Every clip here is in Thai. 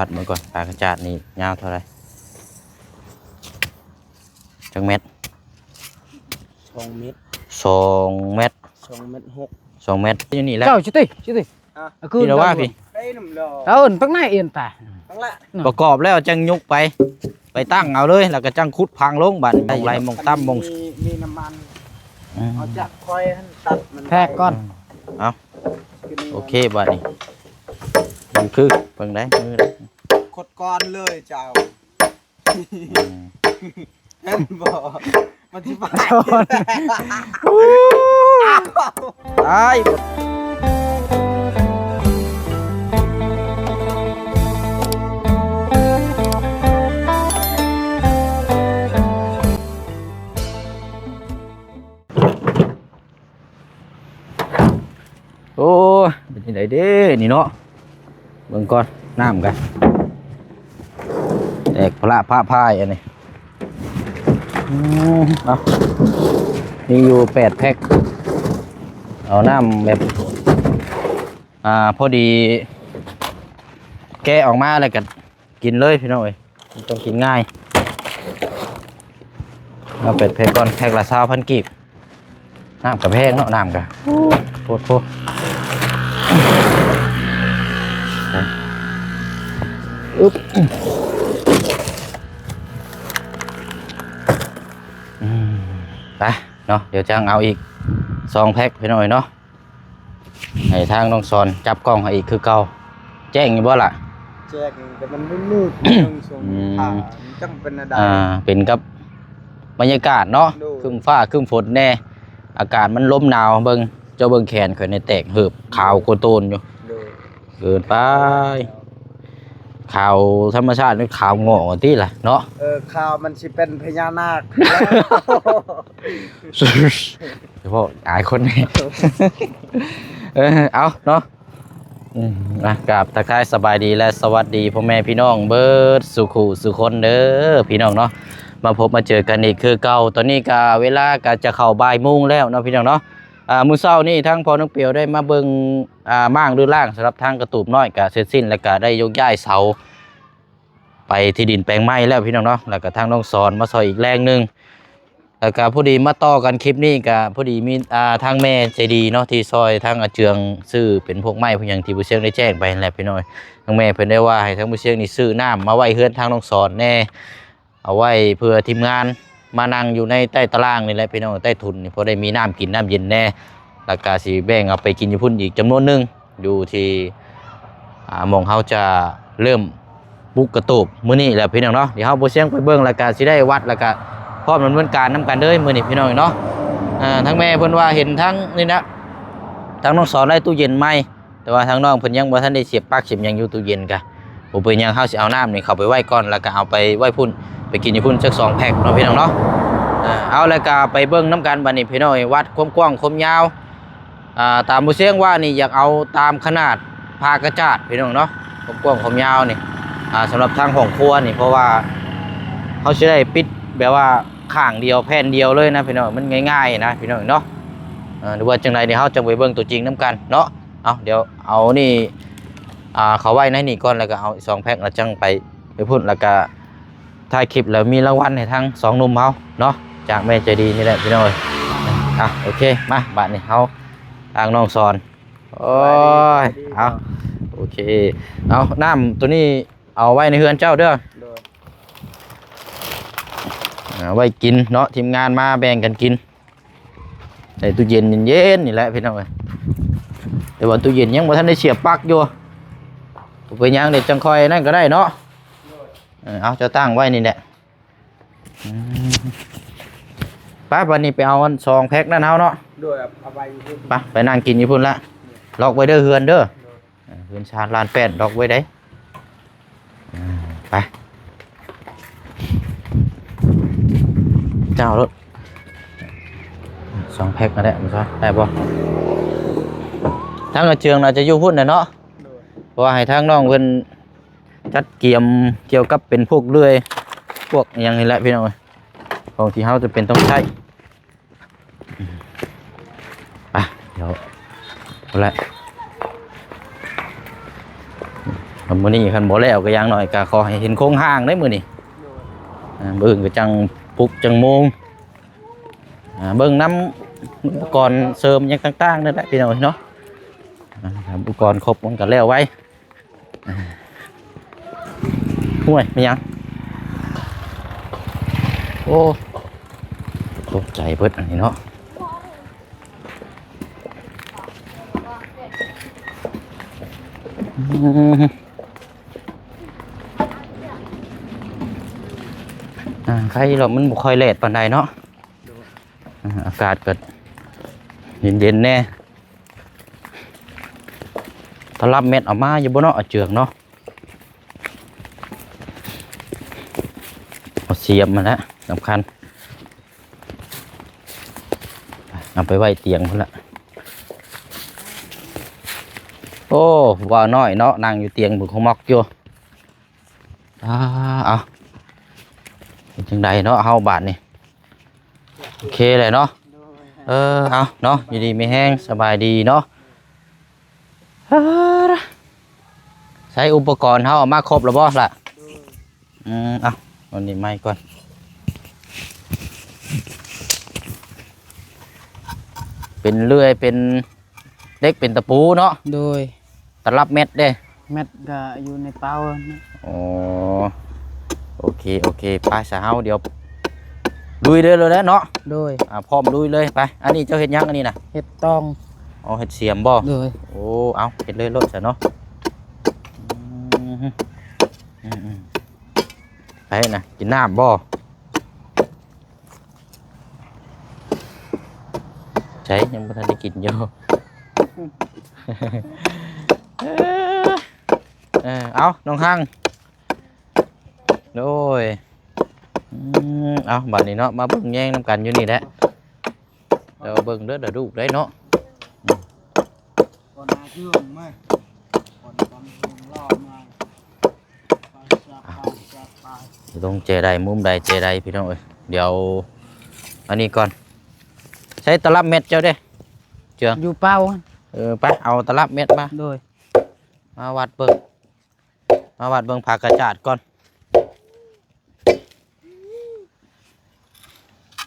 วัดมือก่อนปลากระจาดนี่ยาวเท่าไรจังเม็ด2 เมตร2 เมตร2 เมตรอยู่นี่แหละ Chào chị Tìพี่เราว่าพี่ đây nằm lò ơn tắc này yên tả ทั้งละ ประกอบแล้วจังยุกไปตั้งเอาเลยแล้วก็จังคุดพังลงบัดมองไรมองตั้มมอง มีน้ำมันเอาจักค่อยให้ตัดมัน Phè con โอเคบัดนี้มันคือเบิ่งได้มือได้ ขดก้อนเลยเจ้าเห็นบ่มันสิไป ตายโอ้เป็นยังไงเด้นี่เนาะเบิ่งก่อนน้ำกันแตกพระพายอันนี้เอามีอยู่8 แพ็คเอาน้ำแบบพอดีแกะออกมาแล้วก็กินเลยพี่น้องเอ้ยต้องกินง่ายเอา8 แพ็คก่อนแพ็คละ20,000 กีบน้ำกับแพงเนาะน้ำกับโคตรอึ๊บไปเนาะเดี๋ยวจะเอาอีก2 แพ็คพี่น้อยเนาะให้ทางน้องสอนจับกล้องให้อีกคือเก่าแจ้งอยู่บ่ล่ะ แจกแต่มันไม่มืดชมผ่าจังเป็นอะไร เป็นกับบรรยากาศเนาะครึ้มฟ้าครึ้มฝนแน่อากาศมันลมหนาวเบิ่งเจ้าเบิ่งแขนข่อยในแตกเหือบขาวโกโตนอยู่เกินไปขาวธรรมชาตินี่ขาวงอกที่ล่ะเนาะ ข่าวมันสิเป็นพญานาค เดี๋ยวพ่ออายคนนี้เอาเนาะกราบทักทายสบายดีและสวัสดีพ่อแม่พี่น้องเบิร์ดสุขุสุคนเด้อพี่น้องเนาะมาพบมาเจอกันอีกคือเก่าตอนนี้ก็เวลาก็จะเข้าบ่ายโมงแล้วเนาะพี่น้องเนาะมื้อเช้านี่ทั้งพ่อน้องเปียวได้มาเบิ่งม่างหรือล่างสำหรับทางกระตูบน้อยก็เสร็จสิ้นแล้วก็ได้ยกย้ายเสาไปที่ดินแปลงไม้แล้วพี่น้องเนาะแล้วก็ทางน้องสอนมาซอยอีกแรงนึงแล้วก็พอดีมาต่อกันคลิปนี้ก็พอดีมีทางแม่ใจดีเนาะที่ซอยทางอาเจืองซื้อเป็นพวกไม้พวกอย่างที่ผู้เชี่ยวได้แจ้งไปนั่นแหละพี่น้อยทางแม่เพิ่นได้ว่าให้ทางผู้เชี่ยวนี่ซื้อน้ำมาไว้เฮือนทางน้องสอนแน่เอาไว้เพื่อทีมงานมานั่งอยู่ในใต้ตารางนี่แหละพี่น้องใต้ทุนนี่พอได้มีน้ำกินน้ำเย็นแน่แล้วก็สิแบ่งเอาไปกินอยู่พุ่นอีกจำนวนนึงอยู่ที่หม่องเฮาจะเริ่มบุกกระตูบมื้อนี้แหละพี่น้องเนาะเดี๋ยวเฮาบ่เสียงไปเบิ่งแล้วก็สิได้วัดแล้วก็พร้อมดำเนินการนำกันเด้อมื้อนี้พี่น้องเนาะทั้งแม่เพิ่นว่าเห็นทั้งนี่นะทั้งน้องสอนได้ตู้เย็นใหม่แต่ว่าทั้งน้องเพิ่นยังบ่ทันได้เสียบปลั๊กเสียบหยังอยู่ตู้เย็นกะบ่เป็นหยังเฮาสิเอาน้ำนี่เข้าไปไว้ก่อนแล้วก็เอาไปไว้พุ่นไปกินอยู่พุ่นสัก2 แพ็คเนาะพี่น้องเนาะเอาแล้วก็ไปเบิ่งนำกันบัดนี้พี่น้องวัดความกว้างความยาวตามผู้เสียงว่านี่อยากเอาตามขนาดผ้ากระจาดพี่น้องเนาะความกว้างความยาวนี่สำหรับทางห้องครัวนี่เพราะว่าเขาจะได้ปิดแบบว่าข้างเดียวแผ่นเดียวเลยนะพี่น้องมันง่ายๆนะพี่น้องเนาะหรือว่าจังไรเดี๋ยวเขาจะไปเบิ่งตัวจริงน้ำกันเนาะเอาเดี๋ยวเอานี่เขาไว้ในนี่ก่อนแล้วก็เอา2 แพ็คแล้วจังไปพุ่นแล้วก็ถ่ายคลิปแล้วมีรางวัลให้ทั้ง2 หนุ่มเขาเนาะจากแม่ใจดีนี่แหละพี่น้องโอเคมาบัดนี้เขาทางน้องสอนโอ้ยเอาโอเคเอาน้ำตัวนี้เอาไว้ในเฮือนเจ้าเด้อไว้กินเนาะทีมงานมาแบ่งกันกินในตู้เย็นเย็นๆนี่แหละพี่น้องเอ้ยแต่ว่าตู้เย็นยังบ่ทันได้เสียบปลั๊กอยู่ไปยังเด็กจังคอยนั่นก็ได้เนาะเอาจะตั้งไว้นี่แหละป้าวันนี้ไปเอา2 แพ็คนั่นเฮาเนาะด้วยเอาไปไปนั่งกินอยู่พุ่นละล็อกไว้เด้อเฮือนเด้อเฮือนชาลาน8ล็อกไว้ได้ไปเจ้ารถ2 แพ็คนั่นแหละมันซะได้บ่ทางกระเจืองน่าจะอยู่พุ่นน่ะเนาะเพราะว่าให้ทางน้องเพิ่นจัดเกี่ยมเกี่ยวกับเป็นพวกเลื่อยพวกอย่างนี้แหละพี่น้องของที่เฮาจะเป็นต้องใช้ไปเดี๋ยวเอาละ มื้อนี้คันบ่แล้วก็อย่างน้อยก็ขอให้เห็นโครงห้างได้มื้อนี้มื้ออื่นก็จังปลุกจังโมงเบิ่งน้ำอุปกรณ์เสริมหยังต่างๆนั่นแหละพี่น้องเนาะอุปกรณ์ครบมันก็แล้วไว้ห่วยไม่ยังโอ้ตกใจเบิดอันนี้เนาะใครเรามันบ่ค่อยแลดปานใดเนาะอากาศเกิดเย็นๆแน่ถ้ารับเม็ดออกมาอยู่บนเนาะเจือกเนาะเอาเสียบมาแล้วสำคัญเอาไปไว้เตียงพุ่นละโอ้ว่าน้อยเนาะนั่งอยู่เตียงบุกของมอกอยู่เอาเป็นจังใดเนาะเฮาบาดนี่โอเคเลยเนาะเอาเนาะอยู่ดีไม่แห้งสบายดีเนาะใช้อุปกรณ์เฮาเอามาครบแล้วบ่ล่ะเอาวันนี้ไม่ก่อนเป็นเลื่อยเป็นเล็กเป็นตะปูเนาะโดยตลับเม็ดเด้เม็ดก็อยู่ในเป้าอ๋อโอเคไปสาวเดี๋ยวลุยเลยแล้วเนาะโดยพร้อมลุยเลยไปอันนี้เจ้าเห็ดยังอันนี้นะเห็ดตองอ๋อเห็ดเสียมบ่โดยโอ้เอาเห็ดเลยรถซะเนาะไปนะกินน้ำบ่ใช่ยังไม่ทันได้กินอยู่เอาน้องข้างโดยเอาบัดนี้เนาะมาเบิ่งแย่งน้ำกันอยู่นี่แหละเดี๋ยวเบิ่งเด้อเดี๋ยวดูได้เนาะก่อนหน้าเชื่อมไหมก่อนทำเชื่อมรอบมาตรงเจไดมุมใดเจไดพี่น้องเอ้ยเดี๋ยวอันนี้ก่อนใช้ตลับเม็ดเจ้าเด้เจืองอยู่เป้าไปเอาตลับเม็ดมาโดยมาวัดเบิ่งผักกระจาดก่อน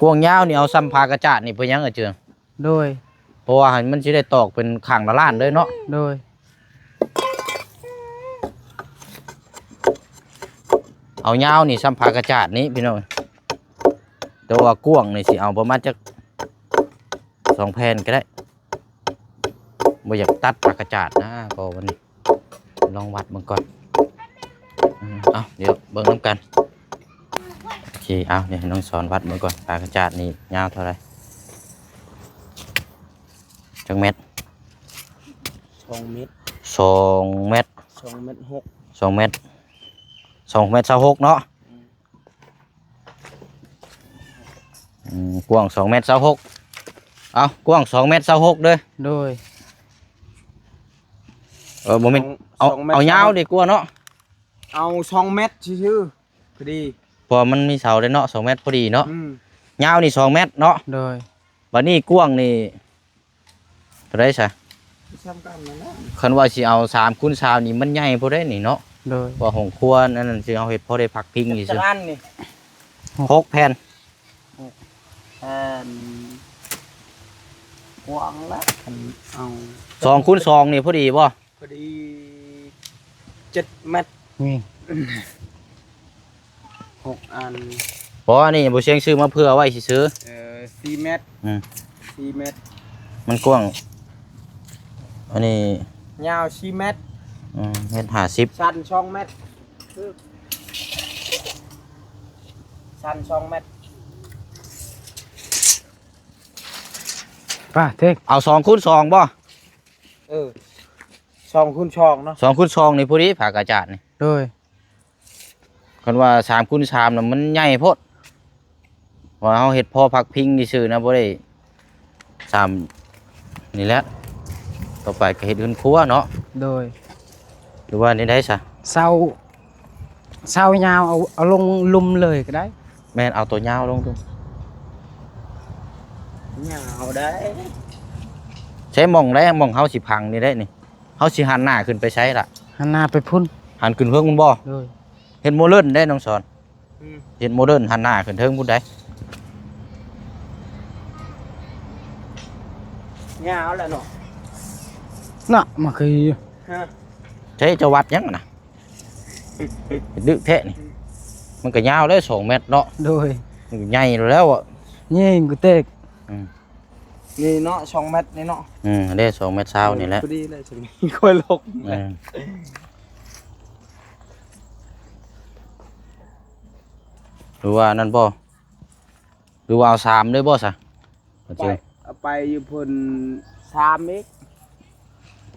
กวงยาวนี่เอาซ้ำผักกระจาดนี่ไปยังเจืองโดยเพราะว่ามันจะได้ตอกเป็นข้างละล้านเลยเนาะโดยเอายาวนี่ซ้ำผักกระจาดนี้พี่น้องแต่ว่ากวงนี่สิเอาประมาณจะ2 แผ่นก็ได้บ่อยากตัดผักกระจาดนะพอวันนี้ลองวัดมันก่อนเอาเดี๋ยวเบิ่งน้ำกันโอเคเอาเดี๋ยวน้องสอนวัดมันก่อนผักกระจาดนี่ยาวเท่าไรจังเม็ด2 เมตร2 เมตร2 เมตร 6 2 เมตร2 เมตร26เนาะกว้าง2 เมตร26เอากว้าง2 เมตร26เด้อโดยบ่แม่นเอายาวดีกว่าเนาะเอา2 เมตรชื่อพอดีพอมันมีเสาได้เนาะ2 เมตรพอดีเนาะยาวนี่2 เมตรเนาะโดยบัดนี้กว้างนี่เท่าไรซะคันว่าสิเอา3 คูณ 3นี่มันใหญ่พอได้นี่เนาะโดยว่าห้องครัวนั่นสิเอาเฮ็ดพอได้พักพิงนี่ซื่อ6 แผ่นกว้างละเอา2 คูณ 2นี่พอดีบ่พอดี7 เมตรนี่6 อันบ่นี่บ่เชียงซื้อมาเพื่อไว้สิซื้อ4 เมตร4 เมตรมันกว้างอันนี้ยาว4 เมตรเมตร50สั้น2 เมตรสั้น2 เมตรป่ะเทคเอา2 คูณ 2บ่2 คูณ 2เนาะ2 คูณ 2นี่พอดีผักกระจาดนี่โดยคันว่า3 คูณ 3น่ะมันใหญ่โพดว่าเฮาเฮ็ดพอพักพิงซื่อๆนะบ่ได้3นี่แหละต่อไปก็เฮ็ดเรือนครัวเนาะโดยหรือว่านี่ได้ซะเสายาวเอาลงลุมเลยก็ได้แม่นเอาตัวยาวลงดูยาวได้ใช้มองได้มองเฮาสิพังนี่ได้นี่เฮาสิหันหน้าขึ้นไปใช้ล่ะหันหน้าไปพุ่น หันขึ้นเพิ่งคุณบ่ โดย เห็นโมเดิร์นได้น้องสอน อืม เห็นโมเดิร์นหันหน้าขึ้นเทิงพุ่นได้ ยาวแล้วเนาะ น่ะมาคือ ฮะ ใช้จะวัดยังนะดึกแท้นี่มันก็ยาวได้2 เมตรเนาะ โดย มันก็ใหญ่แล้วอ่ะ ยิงกูเตก นี่เนาะ2 เมตรนี่เนาะ ได้2 เมตรเช้านี่แหละ พอดีเลยถึงนี่ค่อยลก หรือว่านั่นบ่หรือว่าเอา3ด้วยบ่ซะ ไปเอาไปอยู่เพิ่น3อีก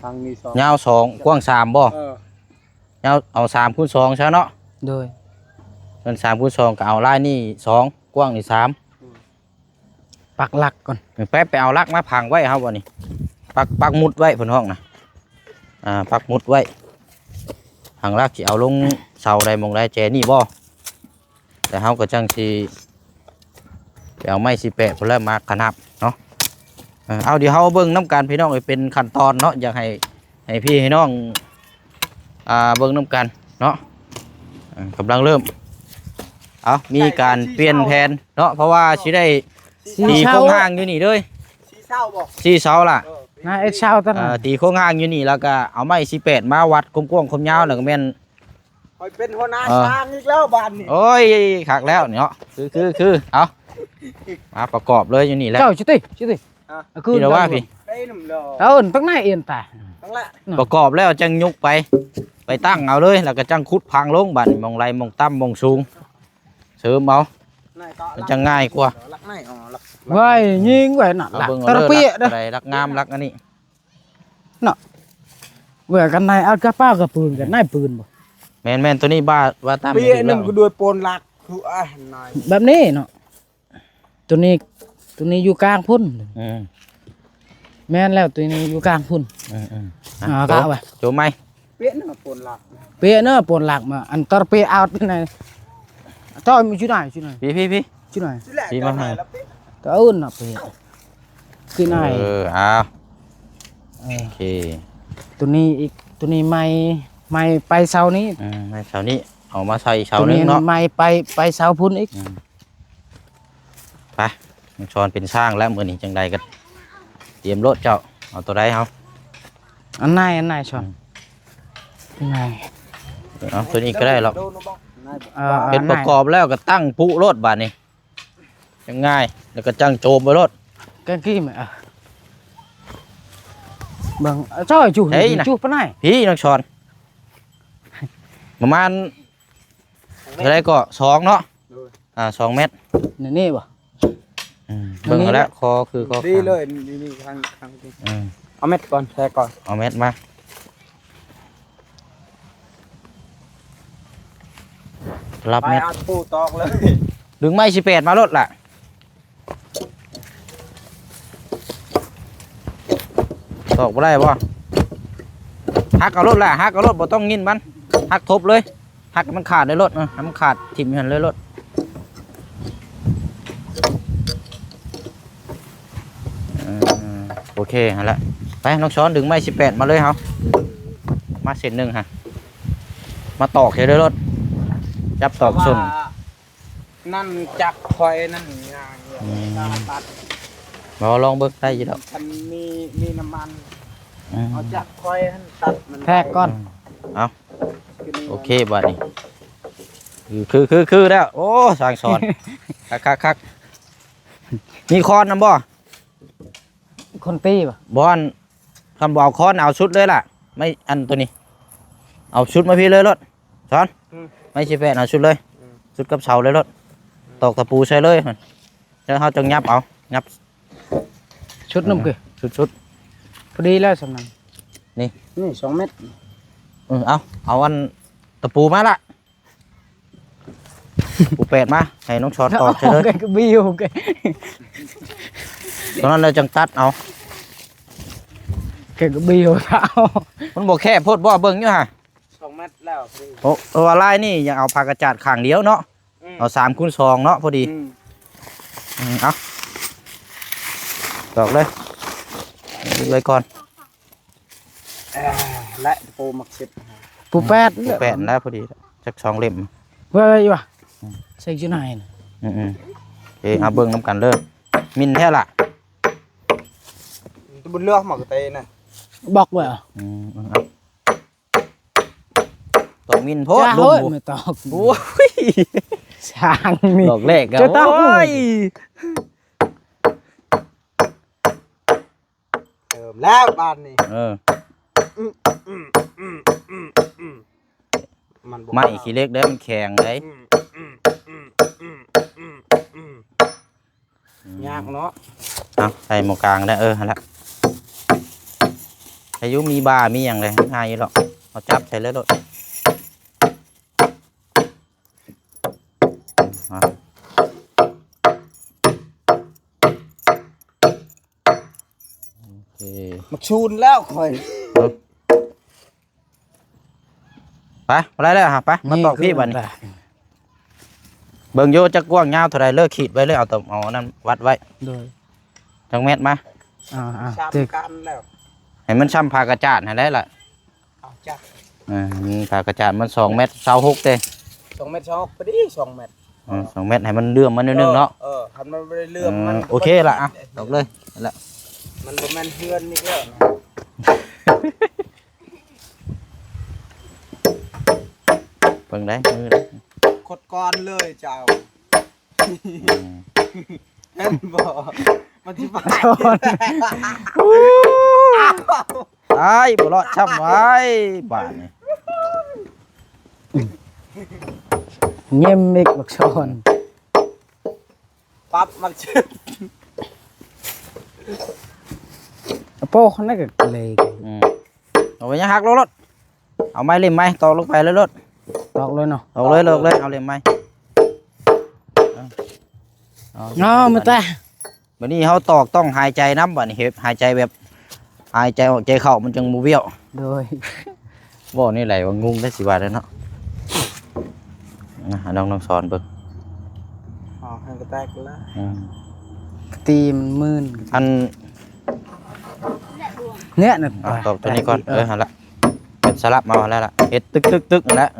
ทางนี้2 ยาว2กว้าง3บ่ เออย าวเอา3คูณ2ซะเนาะ โดย ส่วน3คูณ2ก็เอาลายนี่2กว้างนี่3 ปักหลักก่อน แป๊บไปเอาลักมาพังไว้ครับวันนี้ปักมุดไว้เพิ่นห้องนะปักมุดไว้พังลักสิเอาลงเสาใดมองใดแจนี่บ่แต่เฮาก็จังสิไปเอาไม้สิแปะเพิ่นแล้วมาขนับเนาะเอาเดี๋ยวเฮาเบิ่งน้ำกันพี่น้องให้เป็นขั้นตอนเนาะอยากให้พี่ให้น้องเบิ่งน้ำกันเนาะกำลังเริ่มเอามีการเปลี่ยนแผนเนาะเพราะว่าสิได้ตีโครงห้างอยู่นี่เลย สีเศร้าบ่ 4 เสาล่ะ นะไอ้เช้าตั้ง ตีโครงห้างอยู่นี่แล้วก็เอาไม้18มาวัดกว้างๆคมยาวแล้วก็แม่น คอยเป็นหัวหน้าช้างอีกแล้วบ้านนี่ โอ้ยคักแล้วเนาะคือเอามาประกอบเลยอยู่นี่แหล้ว เจ้าชิติคือ พี่ละว่าพี่ ไปนำรอ เออตั้งหน้าเอียนตา ทั้งละ ประกอบแล้วจังยุกไปตั้งเอาเลยแล้วก็จังขุดพังลงบัดนี้มองไรมองต่ำมองสูงเสริมเอา นายก็ มันจะง่ายกว่า ลักนายอ๋อลัก ไว้ยิงไว้น่ะ เอา หลัก เบิ่ง ตะ เอา เปี เด้ ย อ เด้อ อะไรรักงามรักอันนี้ เว้ยกันนายเอากระเป๋ากับปืนกันนายปืนบ่ แม่นตัวนี้บ้าว่าตาม เปีย จริง นึ แล้ ง ว ก็ด้วยปนหลักคือนาย แบบนี้เนาะตัวนี้อยู่กลางพุ่น อืม แม่นแล้วตัวนี้อยู่กลางพุ่น โจ กะไว้ โจไหม เปียนึงปนหลัก เปียเนอะปนหลักมาอันตะเปียเอานี่ต้อยมีชื่อไหนชื่อไหน พี่ ชื่อไหน ที่แหละ ที่มาให้ แล้วเปีย ก็อื่นน่ะเปียคือไหน เอาโอเค ตัวนี้อีกตัวนี้ไม่ไปเสานี้ ในเสานี้เอามาใส่เสา ตัว นึง นี้ เนาะ ไม่ไปเสาพุ่นอีก ไปมันชอนเป็นช่างแล้วมือนี้จังใดกันเตรียมรถเจ้าเอาตัวใดเอา อันไหนชอนอันไหน เอาตัวนี้ก็ได้หรอก โดนบ่นาย เป็นประกอบแล้วก็ตั้งปุรถบาดนี้ยังง่ายแล้วก็จังโจมไปรถ แกงขี้ไหมเบิ่งจ้อยจู่ปะไหน พี่น้องชอนประมาณเท่าไรก็2เนาะ2 เมตร นี่บ่ เบิ่งเอาแล้วคอคือคอ ดีเลยนี่ทางเอาเม็ดก่อนแช่ก่อน เอาเมตรมารับ ไป เม็ด เอาปูตอกเลย ดึงไม้18มารถล่ะตอกบ่ได้บ่หักเอารถล่ะหักเอารถบ่ต้องงิ้นมันหักทบเลยหักให้มันขาดเลยรถให้มันขาดทิ่มหันเลยรถโอเคฮะละไปน้องช้อนดึงไม้18มาเลยเฮามาเส้นหนึ่งฮะมาตอกเฉยเลยรถจับตอกส่วน นั่นจักคอยนั่นงานตัด มาลองเบิกได้อยี่ดอก มันมีน้ำมันเอาจักคอยให้ตัดมัน แทกก่อน เอาโอเคบัดนี้คือแล้วโอ้สร้างสอน คักมีคอนนะบ่ คนตีป่ะ บอนคำบอกคอนเอาชุดเลยล่ะ ไม่อันตัวนี้ เอาชุดมาพี่เลยรถสอนไม่ใช่แฟนเอาชุดเลยชุดกับเสาเลยรถตอกตะปูใส่เลยแล้วเขาจะงับเอางับ ชุดนุ่มคือ ชุด พอดีแล้วสำนัก นี่2 เม็ด เอาอันตะปูมาละปูเป็ดมาให้น้องช็อตตอกใส่เลย ก็บิวแก ตอนนั้นเราจังตัดเอา แกก็บิวเท้า มันบอกแค่โพดบ่เบิ่งอยู่ฮะ 2 เม็ดแล้ว โอ้ลายนี่อยากเอาผ้ากระจาดข้างเดียวเนาะเอา3คูณ2เนาะพอดีเอาตอกเลยก่อน และปูหมักสิบ ปู ผู้แปด แปดแล้วพอดีจัก2เล่ม เว้ยว่ะใส่จุดไหนน่ะ เอ้เอาเบิ่งน้ำกันเด้อมินแท้ล่ะ บุญเลือกหมากเตน่ะ บอกว่า เอาตอกมินโพด จ้า ลุ เฮ้ย ง ไม่ตอก โอ้ย ช่างนี่ ดอกแรกกัน จะต้อง โอ้ย เติมแล้วบ้านนี่ มันบ่ ไม่ขี้เล็กเด้อมันแข็งเลย ยากเนาะ เอาใส่หมวกกลางได้หั่นละอายุมีบามีอย่างไรง่ายอยู่หรอกเอาจับใส่เลยโลดเอาโอเค มันชูนแล้วค่อย ไปอะไรเลยครับไปมาตอกพี่บัดนเบิ่งโยจะกว้างยาวเท่าไรเลิกขีดไว้เลยเอาตเอานั่นวัดไว้ โดย จังเม็ดมา ชาม ตึก กันแล้ว ให้มันช้ำผากระจาดให้ได้ล่ะ เอาจ้ะ ผากระจาดมัน2 เม็ด26เด้ 2 เมตรช็อกไปดิ2 เมตร 2 เม็ดให้มันเลื่อมมันนิดนึงเนาะ ทำมันไม่ได้เลื่อมมัน โอเคละอ่ะตอกเลยนั่นแหละ มันบ่แม่นเพื่อนนี่แล้วนะ เบิ่งได้มือได้ ขดก้อนเลยเจ้าเห็นบ่มันสิไป ตายบ่รอดช้ำไว้บาดนี่ เงียบมิกบักชอน ปั๊บมันชื่อ โป้คนนั้นก็เลย เอาไว้ยังหักรถเอาไม้เล่มไม้ตอกลงไปเลยรถ ตอกเลยเนาะ ตอกเลยเลิกเลยเอาเล่มไม้ มาแต่ วันนี้เขาตอกต้องหายใจน้ำบ่นี่เฮ็ดหายใจแบบหายใจออกใจเข้ามันจังบ่เบี้ยว โดย บ่นี่ไหลว่างงได้สิว่าแล้วเนาะน้องสอนเบิ่ง อ๋อให้กระแตกแล้ว ตีมันมื่น อัน เนี่ยน่ะ ตอกตัวนี้ก่อนหั่นละเป็นสลับมาแล้วล่ะเฮ็ดตึกนั่นแหละ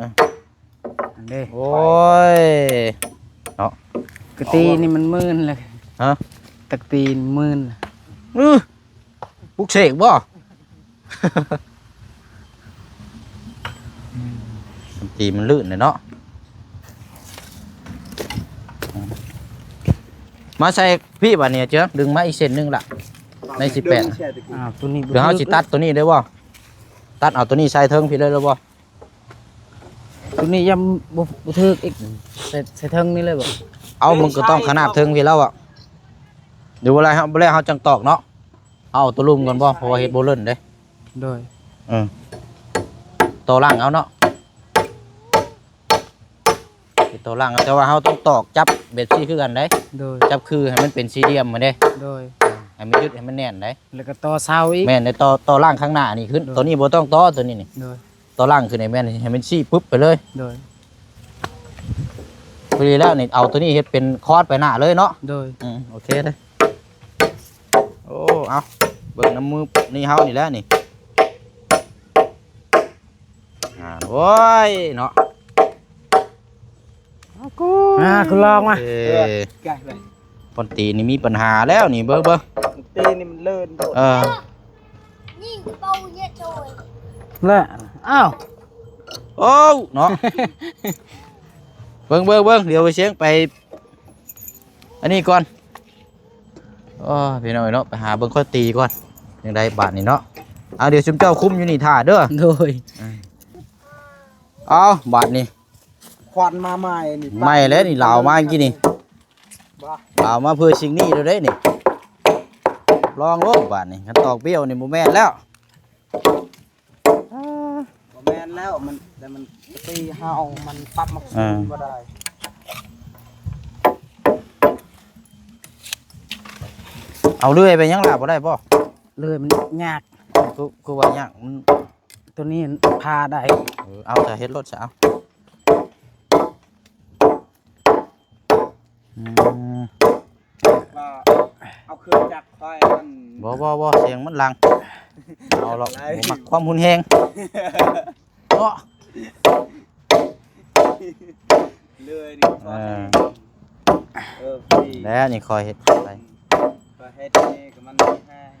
เด้ โอ้ย กตีนี่มันมื่นเลย ฮะ ตะตีนมื่น ปลุกเสกบ่ ตีมันลื่นเลยเนาะมาใส่พี่บัดเนี่ยเจ้าดึงมาอีกเส้นหนึงล่ะใน18 ตัวนี้ เดี๋ยวเฮาสิตัดตัวนี้ได้บ่ตัดเอาตัวนี้ใส่เทิงพี่เลยได้บ่ ตัวนี้ยังบ่ถึกอีกใส่เทิงนี่เลยบ่ เอามึงก็ต้องขนาบเทิงพี่แล้วอ่ะเดี๋ยวเวลาเฮาจังตอกเนาะเอาตัวลุ่มก่อนบ่เพราะว่าเฮ็ดบ่เลิ่นเด้ โดย ตัวล่างเอาเนาะตัวล่างเอาแต่ว่าเฮาต้องตอกจับแบบซี่คือกันเด้ โดย จับคือให้มันเป็นสี่เหลี่ยมมาเด้ โดย ให้มันยึดให้มันแน่นได้ แล้วก็ต่อเสาอีก แม่นในต่อล่างข้างหน้านี่ขึ้นตัวนี้บ่ต้องต่อตัวนี้นี่ โดย ต่อล่างคือในแม่นให้มันซี่ปุ๊บไปเลย โดย พอดีแล้วนี่เอาตัวนี้เฮ็ดเป็นคอร์สไปหน้าเลยเนาะ โดย โอเคเลยโอ้เอาเบิ่งน้ำมือนี่เฮานี่แหล้วนี่โอ้ยเนาะ คุณลองมา ใกล้เลย คนตีนี่มีปัญหาแล้วนี่เบิ่ง ตีนี่มันเลื่อนโดด ยิงเป่าเนี่ยโดย แล้วอ้าว โอ้เนาะ เบิ่งเดี๋ยวไปเสียงไปอันนี้ก่อนพี่น้อยเนาะไปหาเบิ่งข้อตีก่อนยังไดบาทนี่เนาะเอาเดี๋ยวชุมเจ้าคุมอยู่นี่ท่าเด้อ โดย เอาบาทนี่ ควันมาใหม่นี่ ไม่แล้วนี่เหลามาเมื่อกี้นี่ บ้า เหลามาเพื่อสิ่งนี้เด้อเด้นี่ลองรถบาทนี่คันตอกเบี้ยวนี่บ่แม่นแล้ว บ่แม่นแล้วมันแต่มันตีเฮามันปรับมาคืนบ่ได้ เอาเลื่อยไปยังหลาบ่ได้ป่ะ เลยมันยาก คือว่ายังมัน ตัวนี้พาได้ เอาแต่เฮ็ดรถซะเอา ว่าเอาเครื่องจักรไฟมัน บ่เสียงมันลังเอาหรอกบ่มักความหุนแฮงเนาะ เลยนี่ก็พี่ แล้วนี่คอยเฮ็ดไป ก็เฮ็ดนี่ก็มันแห้ง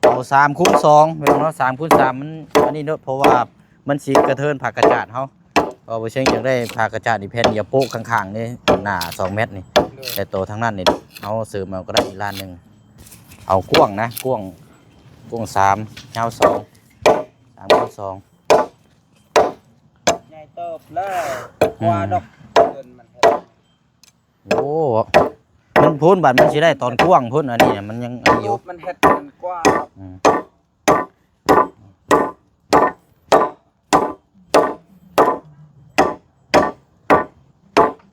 เอา3คูณ2พี่น้องเนาะ3คูณ3มันอันนี้เนาะเพราะว่ามันสิกระเทินผักกระจาดเฮาเอาไปเชิงอยากได้ผักกระจาดอีแผ่นเดียวโป๊ะข้างๆนี่หน้า2เมตรนี่แต่โตทั้งนั้นนี่เอาเสริมเอาก็ได้อีกล้านหนึงเอากว้างนะกว้าง3ยาว2 3คูณ2 ใหญ่เติบเลยกว่าดอกเงินมันเฮ็ด โอ้มันพูนบัดมันสิได้ตอนกว้างพุ่นอันนี้เนี่ยมันยังอันนี้อ รู ยู่ ปมันเฮ็ดมันกว่า อืม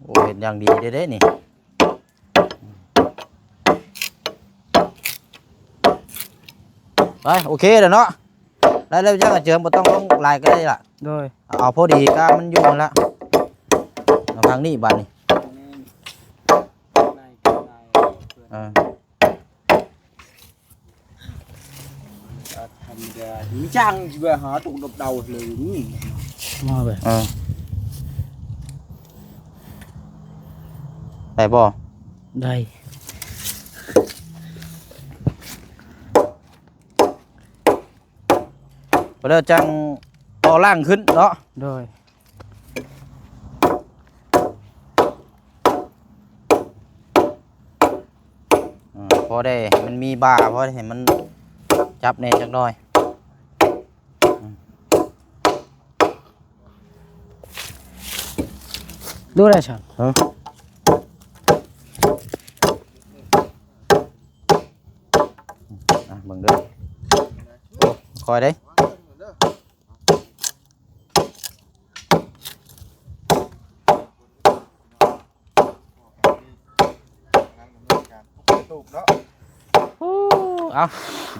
โอ้เห็นอย่างดีเด้นี่ไปโอเคแล้วเนาะได้แล้วจังก็เจิมบ่ต้องลงลายก็ได้ล่ะ โดย เอาพอดีก็มันอยู่นั่นละมาทางนี้บัดนี่ นี่ในกับในเพื่อน เออ ธรรมดามีจังจะไปหาตุกดบเดาเลยนี่ มาเว้ย เออได้บ่ ได้ พอแล้วจังต่อล่างขึ้นเนาะ โดย พอได้มันมีบ่าพอได้เห็นมันจับแน่จักหน่อย ดูได้ฉัน เบิ่งเด้อโอ้คอยได้เอา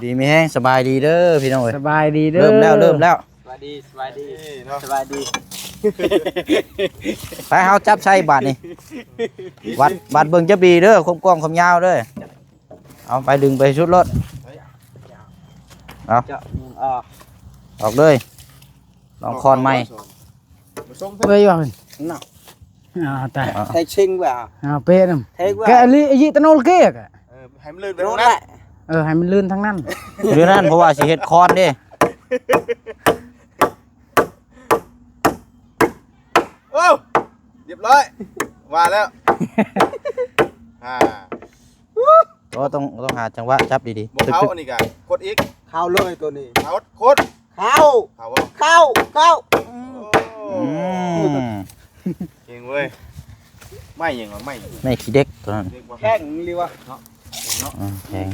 ดีมีแห้งสบายดีเด้อพี่น้องเอ้ย สบายดีเด้อ เริ่มแล้วเริ่มแล้ว สวัสดีสวัสดีสวัสดี ไปเฮาจับใส่บาทนี่วัดเบิ่งจับดีเด้อความกว้างความยาวเด้อเอาไปดึงไปชุดรถ เจ้าออกเลยลองคอนไหม เว้ยว่าเพิ่น น่ะ แต่ ใช้ชิงว่ะ เป้นำ เทกว่า แกะลิยิตะโนลเกะกะ ให้มันลื่นไปตรงนั้น ให้มันลื่นทั้งนั้น หรือนั่นเพราะว่าสิเฮ็ดคอนเด้ โอ้เรียบร้อยมาแล้วอ่า ก็ต้องหาจังหวะจับดี บอก ๆตึก เขา ตึก อันนี้กันกดอีก เข้าเลยตัวนี้ เขาโคตร เข้า เขาว่า เข้า อืม เก่งเว้ยไม่ยังหรอไม่ ไม่ขี้เด็กตัวนั้น เรียกว่า แข้งดีวะ แข็ง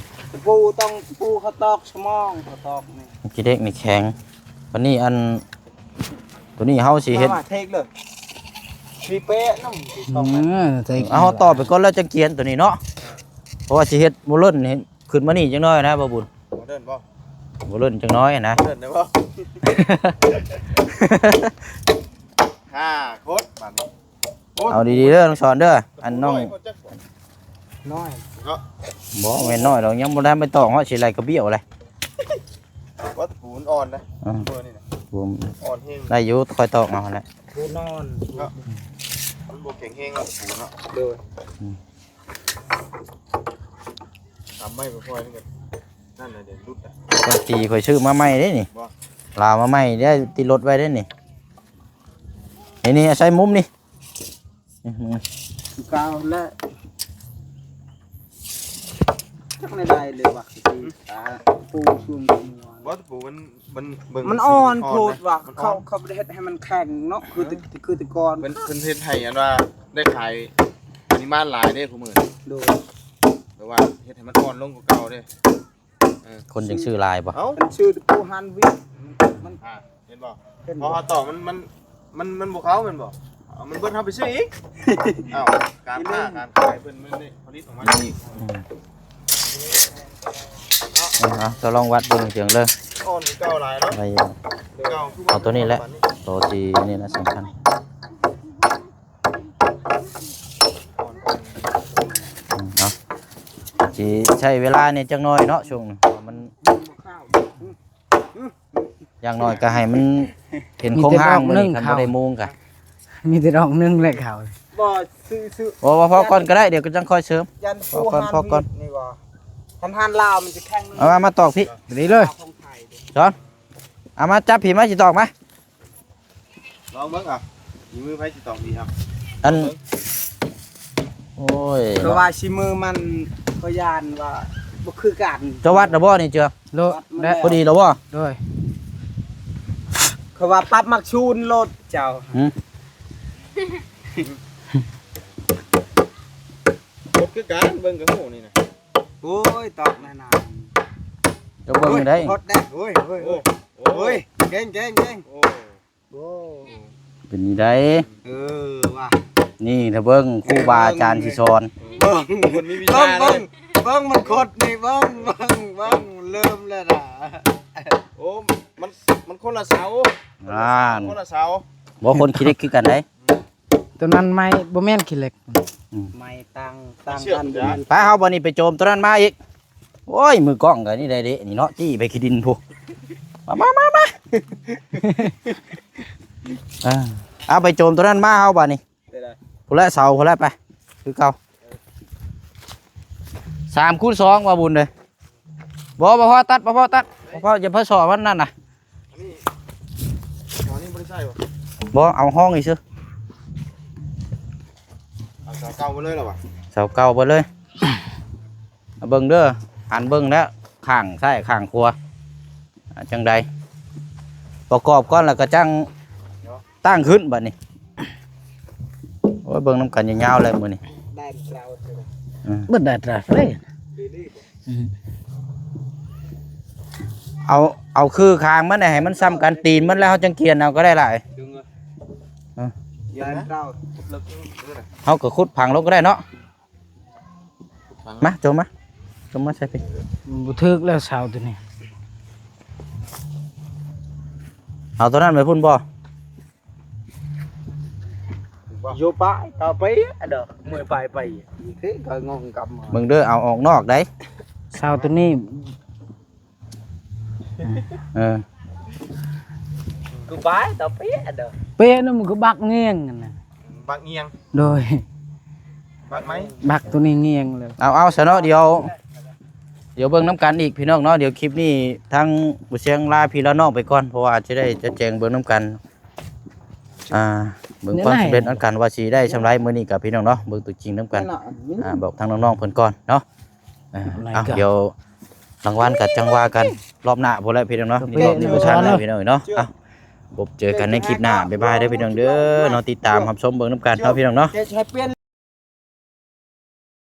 ปูต้องปูเขาตอกสมองเขาตอกนี่ ขี้เด็กนี่แข็งวันนี้อันตัวนี้เฮาสิเฮ็ด มาเทกเลยพี่เป๊ะน้ำพี่ชอบมัน ใส่ เอาเฮาต่อไปก่อนแล้วจังเกียนตัวนี้เนาะเพราะว่าสิเฮ็ดบ่เล่นเห็นขึ้นมานี่จังน้อยนะบ่บุญ เดินป่ะ บ่เล่นจังน้อยนะ เดินได้ป่ะฮ่าโคตรแบบนี้ เอาดีๆเด้อน้องสอนเด้ออันน้อง น้อย บ่แม่นน้อยดอกยังบ่ได้ไปตอกเฮาสิไหลกระเบี้ยวเลย วัดปูนอ่อนนะเบอร์นี่นะ ผม อ่อนเฮง ได้อยู่ค่อยตอกเอาแหละ ปูนอน มันบวกแข็งเฮงอ่ะปูนอ่ะ เลย ทำไม่พอนี่กันนั่นเลยเดี๋ยวรุดอ่ะ บางทีข่อยซื้อมาใหม่เด้นี่ บ่ ลาวมาใหม่ได้ติดรถไว้ได้นี่นี่ใช้มุมนี่ กาวและจักไม่ได้เลยว่ะปูชุ่มนัว วัดปูมันเบิ่ง มันอ่อนโพดว่ะ มันอ่ เขา อน เขาไม่ได้เฮ็ดให้มันแข็งเนาะคือแตะกอน เป็นเทศไทยอันว่าได้ขายปริมาณหลายได้ผู้มือ โดย แปลว่าเฮ็ดให้มันอ่อนลงกว่าเก่าเด้ คนจังซื้อลายบ่ เอ้า มันชื่อปูฮันวิมัน เห็นบ่ เป็น พอเขาต่อมันบ่เขามันบ่เอามันเบิ่นเฮาไปซื้ออีกเอ้าการค้าการขายเพิ่นมันได้ผลิตออกมาอีก เอาจะลองวัดเบิ่งเสียงเลย อ่อนกว่าเก่าหลายเนาะ อะไร เก่า เอาตัวนี้แหละตัวที่นี่นะสำคัญเอาสิใช้เวลาเนี่ยจังน้อยเนาะช่วงนี้มัน ข้าว อย่างน้อยก็ให้มันเห็นโครงห้างมันนี่คันบ่ได้มุงกะ มีแต่ดอกนึงเลยเขา บ่ซื้อ บ่พอก่อนก็ได้เดี๋ยวก็จังค่อยเสริม ยัน พอก่อน นี่ว่าหันลาวมันจะแข็ง เอามาตอกพี่ ดีเลย ของไทย จอนเอามาจับผีมาสิตอกมา ลองเบิ่งอ่ะมีมือไผสิตอกดีครับ อันโอ้ย เพราะว่าชิมือมันก็ยานว่าบ่คือกัน จะวัดระบ่นี่เจือ โลได้ พอดีแล้วบ่ ด้วย เขาว่าปรับมักชูนรถเจ้า กดคือการเบิ่งกับหูนี่นะ โอ้ยตอกแน่นอน จะเบิ่งอยู่ได้ ฮดได้โอ้ย โอ้ โอ้ยเก่ง โอ้ โอ้ เป็นนี่ได้ เออว่ะ นี่ถ้าเบิ่งครูบาอาจารย์สิสอน เบิ่ง คนมีวิ เบิ่ ชาง เล เบิ่ ย งเบิ่งมันคดนี่เบิ่งเริ่มแล้วนะ โอ้มันคนละเสา อ่าน คนละเสา บ่คนคิดได้คือกันได้ ตัวนั้นไม่บ่แม่นขี้เหล็ก ไม่ตั้งกัน ไปเฮาบ่นี่ไปโจมตัวนั้นมาอีกโอ้ยมือกล้องก็นี่ได้เด้นี่เนาะจี้ไปขี้ดินพุมาเอาไปโจมตัวนั้นมาเฮาบ่นี่พุ่นละเสาพุ่นละไปคือเก่า3 คูณ 2ว่าบุญเลยบ่พอตัดบ่พอตัดบ่พออย่าเพิ่นสอมันนั่นน่ะ ตอนนี้บ่ได้ใช่บ่ บ่เอาห้องอีกซื่อ เอาเสาเก่ามาเลยเหรอวะ เสาเก่าไปเลย เอาเบิ่งเด้อหันเบิ่งแล้วข้างซ้ายข้างขวาจังใดประกอบก่อนแล้วก็จังตั้งขึ้นบัดนี้โอ้ยเบิ่งน้ำกันยาวๆเลยมื้อนี้ ได้แล้ว บ่ได้ตราเลย เอาคือคางมันน่ะให้มันซ้ำกันตีนมันแล้วเฮาจังเกียนเอาก็ได้หลาย ดึงเลยยันเรา ลึกนี่นะ เฮาก็ขุดพังลงก็ได้เนาะมาโจมมาใส่ไป บ่ถึกแล้วเสาตัวนี้ เอาตัวนั้นไปพุ่นบ่ โยไปต่อไปเด้อมวยไปthế coi ngon cầm เบิ่งเด้อเอาออกนอกได้ เสาตัวนี้ เออ cứ bái tao phía được เป๊ะนั่นมันก็บักเงียงนั่นน่ะ บักเอียง โดย บักไหม บักตัวนี้เงียงเลย เอาซะเนาะเดี๋ยวเบิ่งน้ำกันอีกพี่น้องเนาะเดี๋ยวคลิปนี้ทางบุเชียงลาพี่ละน้องไปก่อนเพราะว่าจะได้จะแจ้งเบิ่งน้ำกันเบิ่งความสำเร็จอันกันว่าสิได้ชำระมื้อนี้กับพี่น้องเนาะเบิ่งตัวจริงน้ำกันบอกทางน้องๆเพิ่นก่อนเนาะเดี๋ยวรางวัลกับจังว่ากันรอบหน้าพุ่นแหละพี่น้องเนาะนี่รอบนี้บ่ทันแล้วพี่น้องเนาะพบเจอกันในคลิปหน้าบ๊ายบายเด้อพี่น้องเด้อเนาะติดตามรับชมเบิ่งน้ำกันเนาะพี่น้องเนาะ ใช้เปลี่ยน